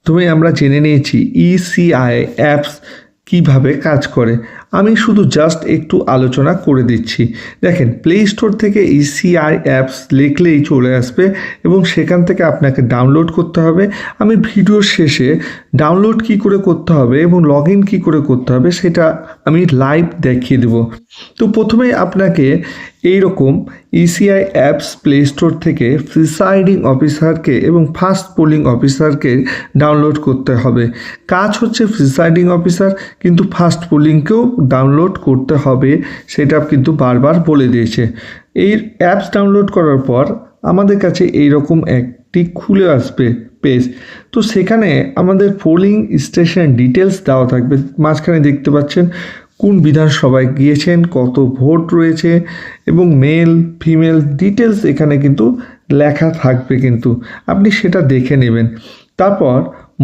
তুমি আমরা জেনে নিয়েছি ইসিআই অ্যাপস কিভাবে কাজ করে। আমি শুধু জাস্ট একটু আলোচনা করে দিচ্ছি। দেখেন, প্লে স্টোর থেকে ইসিআই অ্যাপস লিখলেই চলে আসবে এবং সেখান থেকে আপনাকে ডাউনলোড করতে হবে। আমি ভিডিওর শেষে ডাউনলোড কি করে করতে হবে এবং লগ ইন কী করে করতে হবে সেটা আমি লাইভ দেখিয়ে দেব। তো প্রথমেই আপনাকে এইরকম ইসিআই অ্যাপস প্লে স্টোর থেকে প্রিসাইডিং অফিসারকে এবং ফার্স্ট পোলিং অফিসারকে ডাউনলোড করতে হবে। কাজ হচ্ছে প্রিসাইডিং অফিসার, কিন্তু ফার্স্ট পোলিংকেও ডাউনলোড করতে হবে, সেটা কিন্তু বারবার বলে দিয়েছে। এই অ্যাপস ডাউনলোড করার পর আমাদের কাছে এইরকম একটি খুলে আসবে পেজ। তো সেখানে আমাদের পোলিং স্টেশন ডিটেলস দেওয়া থাকবে। মাঝখানে দেখতে পাচ্ছেন কোন বিধানসভায় গিয়েছেন, কত ভোট রয়েছে এবং মেল ফিমেল ডিটেলস এখানে কিন্তু লেখা থাকবে, কিন্তু আপনি সেটা দেখে নেবেন। তারপর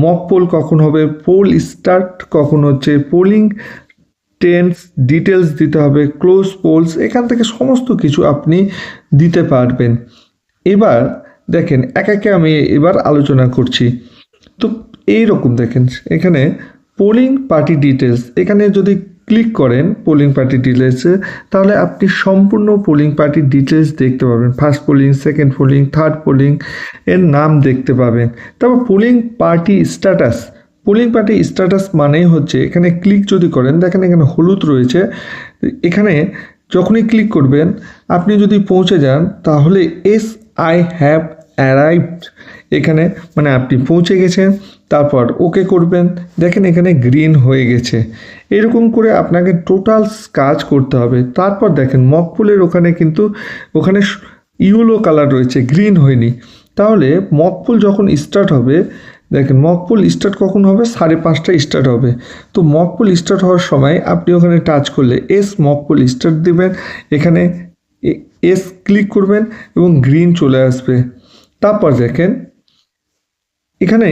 মক পোল কখন হবে, পোল স্টার্ট কখন হচ্ছে, পোলিং টেন্স ডিটেলস দিতে হবে, ক্লোজ পোলস, এখান থেকে সমস্ত কিছু আপনি দিতে পারবেন। এবার দেখেন এক একে আমি এবার আলোচনা করছি। তো এইরকম দেখেন এখানে পোলিং পার্টি ডিটেলস, এখানে যদি ক্লিক করেন পোলিং পার্টি ডিটেলসে, তাহলে আপনি সম্পূর্ণ পোলিং পার্টির ডিটেলস দেখতে পাবেন। First polling, second polling, third polling এর নাম দেখতে পাবেন। তারপর polling party status, polling party status মানেই হচ্ছে এখানে ক্লিক যদি করেন, দেখেন এখানে হলুদ রয়েছে, এখানে যখনই ক্লিক করবেন আপনি যদি পৌঁছে যান তাহলে এস আই হ্যাভ অ্যারাইভড, এখানে মানে আপনি পৌঁছে গেছেন। তারপর ওকে করবেন, দেখেন এখানে গ্রিন হয়ে গেছে। এরকম করে আপনাকে টোটাল কাজ করতে হবে। তারপর দেখেন মকপুলের ওখানে কিন্তু ওখানে ইয়েলো কালার রয়েছে, গ্রিন হয়নি। তাহলে মকপুল যখন স্টার্ট হবে, দেখেন মকপুল স্টার্ট কখন হবে, 5:30টায় স্টার্ট হবে। তো মকপুল স্টার্ট হওয়ার সময় আপনি ওখানে টাচ করলে এস মকপুল স্টার্ট দেবেন, এখানে এস ক্লিক করবেন এবং গ্রিন চলে আসবে। তারপর দেখেন এখানে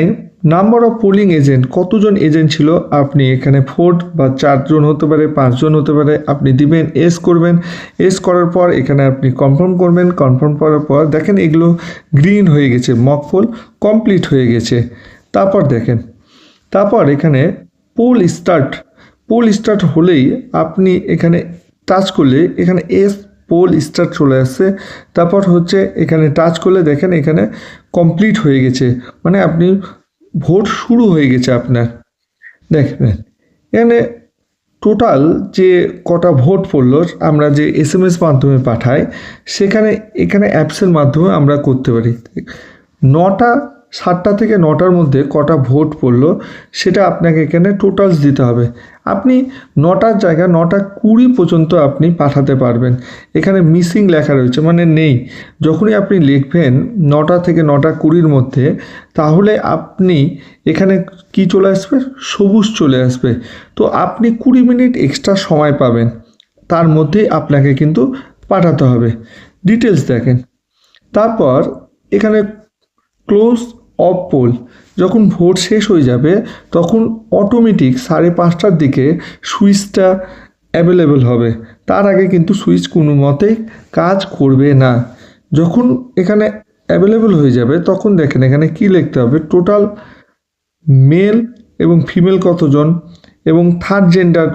নাম্বার অফ পোলিং এজেন্ট, কতজন এজেন্ট ছিল আপনি এখানে 4 বা 4 জন হতে পারে, 5 জন হতে পারে, আপনি দিবেন, এস করবেন। এস করার পর এখানে আপনি কনফার্ম করবেন। কনফার্ম করার পর দেখেন এগুলো গ্রিন হয়ে গেছে, মক পোল কমপ্লিট হয়ে গেছে। তারপর দেখেন, তারপর এখানে পোল স্টার্ট হলেই আপনি এখানে টাচ করলে এখানে এস পোল স্টার্ট চলে আসছে। তারপর হচ্ছে এখানে টাচ করলে দেখেন এখানে কমপ্লিট হয়ে গেছে, মানে আপনি ভোট শুরু হয়ে গেছে আপনার। দেখবেন এখানে টোটাল যে কটা ভোট পড়লো আমরা যে SMS মাধ্যমে পাঠাই, সেখানে এখানে অ্যাপসের মাধ্যমে আমরা করতে পারি। 7টা থেকে 9টার মধ্যে কটা ভোট পড়লো সেটা আপনাকে এখানে টোটালস দিতে হবে। আপনি 9টার জায়গায় 9:20 পর্যন্ত আপনি পাঠাতে পারবেন। এখানে মিসিং লেখা রয়েছে, মানে নেই। যখনই আপনি লিখবেন 9টা থেকে 9:20 মধ্যে, তাহলে আপনি এখানে কি চলে আসবে, সবুজ চলে আসবে। তো আপনি 20 মিনিট এক্সট্রা সময় পাবেন, তার মধ্যেই আপনাকে কিন্তু পাঠাতে হবে। ডিটেলস দেখেন। তারপর এখানে ক্লোজ অফ পোল, যখন ভোট শেষ হয়ে যাবে তখন অটোমেটিক 5:30টার দিকে সুইচটা অ্যাভেলেবেল হবে। তার আগে কিন্তু সুইচ কোনো মতেই কাজ করবে না। যখন এখানে অ্যাভেলেবেল হয়ে যাবে তখন দেখেন এখানে কি লিখতে হবে, টোটাল মেল এবং ফিমেল কতজন এবং থার্ড জেন্ডার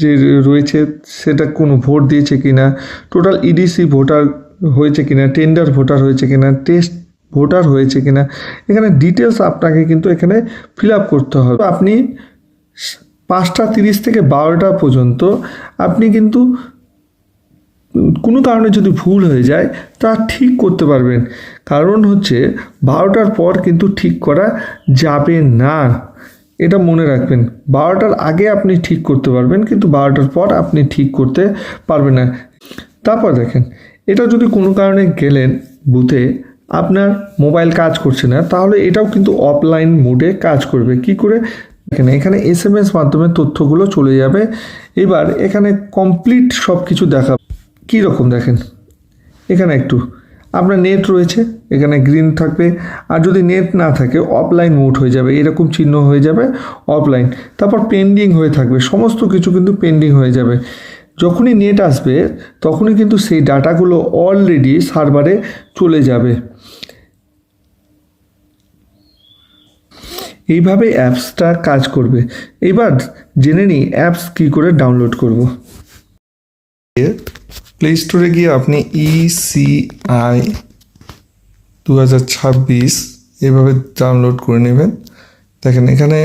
যে রয়েছে সেটা কোনো ভোট দিয়েছে কিনা, টোটাল ইডিসি ভোটার হয়েছে কিনা, টেন্ডার ভোটার হয়েছে কিনা, টেস্ট ভোটার হয়েছে কিনা, এখানে ডিটেলস আপনাকে কিন্তু এখানে ফিল আপ করতে হবে। আপনি 5:30 থেকে 12টা পর্যন্ত আপনি কিন্তু কোনো কারণে যদি ভুল হয়ে যায় তা ঠিক করতে পারবেন। কারণ হচ্ছে 12টার পর কিন্তু ঠিক করা যাবে না, এটা মনে রাখবেন। 12টার আগে আপনি ঠিক করতে পারবেন, কিন্তু 12টার পর আপনি ঠিক করতে পারবেন না। তারপর দেখেন, এটা যদি কোনো কারণে গেলেন বুথে আপনার মোবাইল কাজ করছে না, তাহলে এটাও কিন্তু অফলাইন মোডে কাজ করবে। কি করে দেখেন, এখানে SMS মাধ্যমে তথ্যগুলো চলে যাবে। এবার এখানে কমপ্লিট সব কিছু দেখা কীরকম দেখেন, এখানে একটু আপনার নেট রয়েছে, এখানে গ্রিন থাকবে। আর যদি নেট না থাকে অফলাইন মোড হয়ে যাবে, এরকম চিহ্ন হয়ে যাবে অফলাইন। তারপর পেন্ডিং হয়ে থাকবে, সমস্ত কিছু কিন্তু পেন্ডিং হয়ে যাবে। যখনই নেট আসবে তখনই কিন্তু সেই ডাটাগুলো অলরেডি সার্ভারে চলে যাবে। এইভাবে অ্যাপসটা কাজ করবে। এবার জেনে নিই অ্যাপস কী করে ডাউনলোড করব। প্লে স্টোরে গিয়ে আপনি ECI 2026 এভাবে ডাউনলোড করে নেবেন। দেখেন এখানে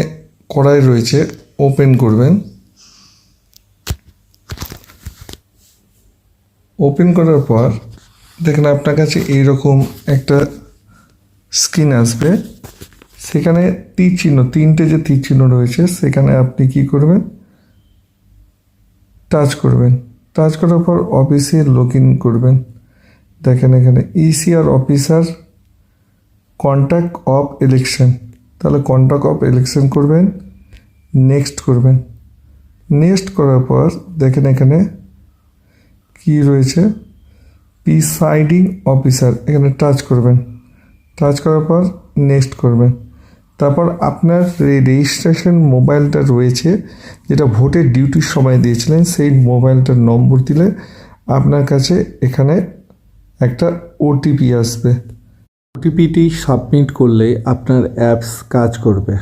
করাই রয়েছে, ওপেন করবেন। ওপেন করার পর দেখেন আপনার কাছে এইরকম একটা স্ক্রিন আসবে। সেখানে তীর চিহ্ন, তিনটে যে তীর চিহ্ন রয়েছে সেখানে আপনি কি করবেন, টাচ করবেন। টাচ করার পর অফিসে লগ ইন করবেন। দেখেন এখানে ECR officer contact of election, তাহলে কন্ট্যাক্ট অফ ইলেকশন করবেন, নেক্সট করবেন। নেক্সট করার পর দেখেন এখানে কি রয়েছে, প্রিসাইডিং অফিসার, এখানে টাচ করবেন। টাচ করার পর নেক্সট করবেন। তারপর আপনার রেজিস্ট্রেশন মোবাইলটা রয়েছে যেটা ভোটের ডিউটির সময় দিয়েছিলেন, সেই মোবাইলটার নম্বর দিলে আপনার কাছে এখানে একটা OTP আসবে। OTPটি সাবমিট করলে আপনার অ্যাপস কাজ করবে।